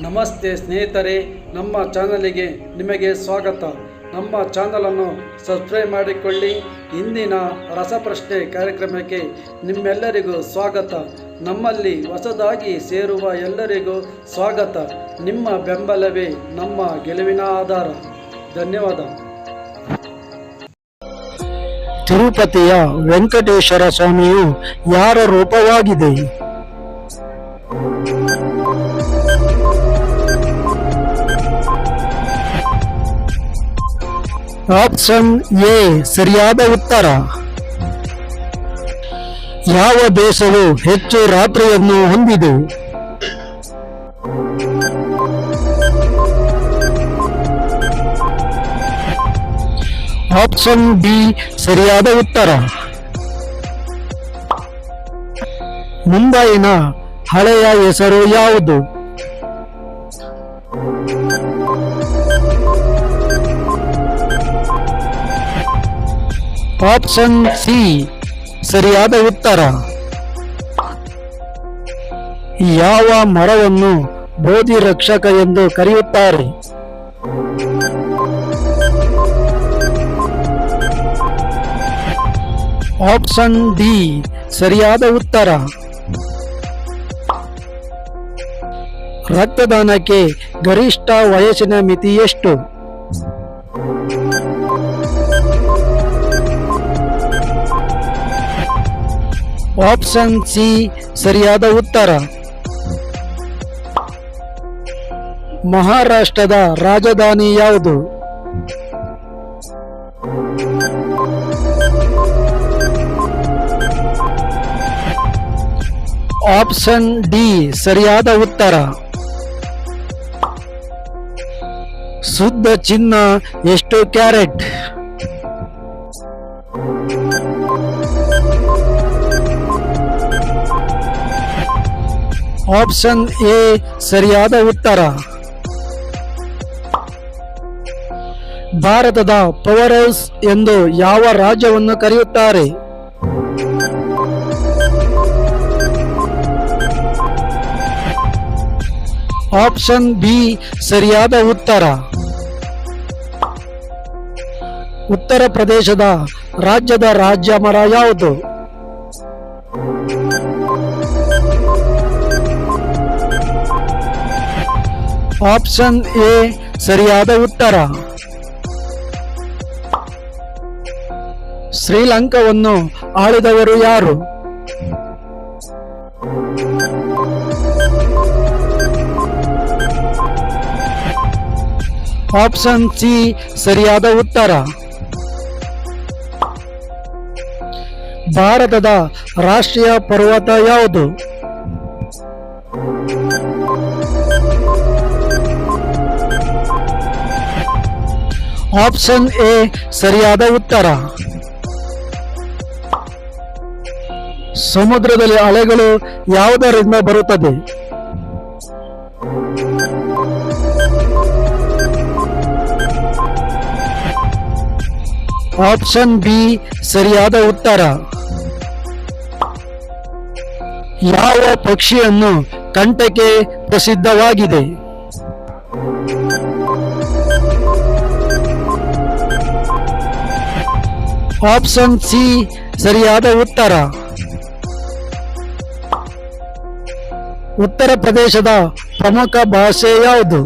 ನಮಸ್ತೆ ಸ್ನೇಹಿತರೆ, ನಮ್ಮ ಚಾನಲಿಗೆ ನಿಮಗೆ ಸ್ವಾಗತ. ನಮ್ಮ ಚಾನಲನ್ನು ಸಬ್ಸ್ಕ್ರೈಬ್ ಮಾಡಿಕೊಳ್ಳಿ. ಇಂದಿನ ರಸಪ್ರಶ್ನೆ ಕಾರ್ಯಕ್ರಮಕ್ಕೆ ನಿಮ್ಮೆಲ್ಲರಿಗೂ ಸ್ವಾಗತ. ನಮ್ಮಲ್ಲಿ ಹೊಸದಾಗಿ ಸೇರುವ ಎಲ್ಲರಿಗೂ ಸ್ವಾಗತ. ನಿಮ್ಮ ಬೆಂಬಲವೇ ನಮ್ಮ ಗೆಲುವಿನ ಆಧಾರ. ಧನ್ಯವಾದ. ತಿರುಪತಿಯ ವೆಂಕಟೇಶ್ವರ ಸ್ವಾಮಿಯು ಯಾರ ರೂಪವಾಗಿದೆ? ಆಪ್ಷನ್ ಎ ಸರಿಯಾದ ಉತ್ತರ. ಯಾವ ದೇಶವು ಹೆಚ್ಚು ರಾತ್ರಿಯನ್ನು ಹೊಂದಿದೆ? ಆಪ್ಷನ್ ಬಿ ಸರಿಯಾದ ಉತ್ತರ. ಮುಂಬೈನ ಹಳೆಯ ಹೆಸರು ಯಾವುದು? ಆಪ್ಷನ್ ಸಿ ಸರಿಯಾದ ಉತ್ತರ. ಯಾವ ಮರವನ್ನು ಬೋಧಿ ರಕ್ಷಕ ಎಂದು ಕರೆಯುತ್ತಾರೆ? ಆಪ್ಷನ್ ಡಿ ಸರಿಯಾದ ಉತ್ತರ. ರಕ್ತದಾನಕ್ಕೆ ಗರಿಷ್ಠ ವಯಸ್ಸಿನ ಮಿತಿ ಎಷ್ಟು? ಆಪ್ಷನ್ ಸಿ ಸರಿಯಾದ ಉತ್ತರ. ಮಹಾರಾಷ್ಟ್ರದ ರಾಜಧಾನಿ ಯಾವುದು? ಆಪ್ಷನ್ ಡಿ ಸರಿಯಾದ ಉತ್ತರ. ಶುದ್ಧ ಚಿನ್ನ ಎಷ್ಟು ಕ್ಯಾರೆಟ್? ಆಪ್ಷನ್ ಎ ಸರಿಯಾದ ಉತ್ತರ. ಭಾರತದ ಪವರ್ ಹೌಸ್ ಎಂದು ಯಾವ ರಾಜ್ಯವನ್ನು ಕರೆಯುತ್ತಾರೆ? ಆಪ್ಷನ್ ಬಿ ಸರಿಯಾದ ಉತ್ತರ. ಉತ್ತರ ಪ್ರದೇಶದ ರಾಜ್ಯದ ರಾಜ್ಯ ಮರ ಯಾವುದು? ಆಪ್ಷನ್ ಎ ಸರಿಯಾದ ಉತ್ತರ. ಶ್ರೀಲಂಕಾವನ್ನು ಆಳಿದವರು ಯಾರು? ಆಪ್ಷನ್ ಸಿ ಸರಿಯಾದ ಉತ್ತರ. ಭಾರತದ ರಾಷ್ಟ್ರೀಯ ಪರ್ವತ ಯಾವುದು? ಆಪ್ಷನ್ ಎ ಸರಿಯಾದ ಉತ್ತರ. ಸಮುದ್ರದಲ್ಲಿ ಅಲೆಗಳು ಯಾವುದರಿಂದ ಬರುತ್ತದೆ? ಆಪ್ಷನ್ ಬಿ ಸರಿಯಾದ ಉತ್ತರ. ಯಾವ ಪಕ್ಷಿಯನ್ನು ಕಂಠಕ್ಕೆ ಪ್ರಸಿದ್ಧವಾಗಿದೆ? ಆಪ್ಷನ್ ಸಿ ಸರಿಯಾದ ಉತ್ತರ. ಉತ್ತರ ಪ್ರದೇಶದ ಪ್ರಮುಖ ಭಾಷೆ ಯಾವುದು?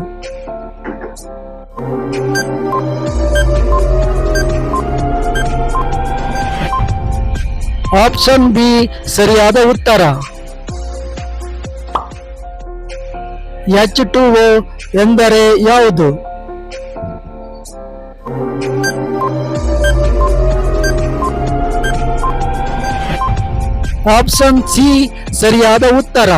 ಆಪ್ಷನ್ ಬಿ ಸರಿಯಾದ ಉತ್ತರ. H2O ಎಂದರೆ ಯಾವುದು? ಆಪ್ಷನ್ ಸಿ ಸರಿಯಾದ ಉತ್ತರ.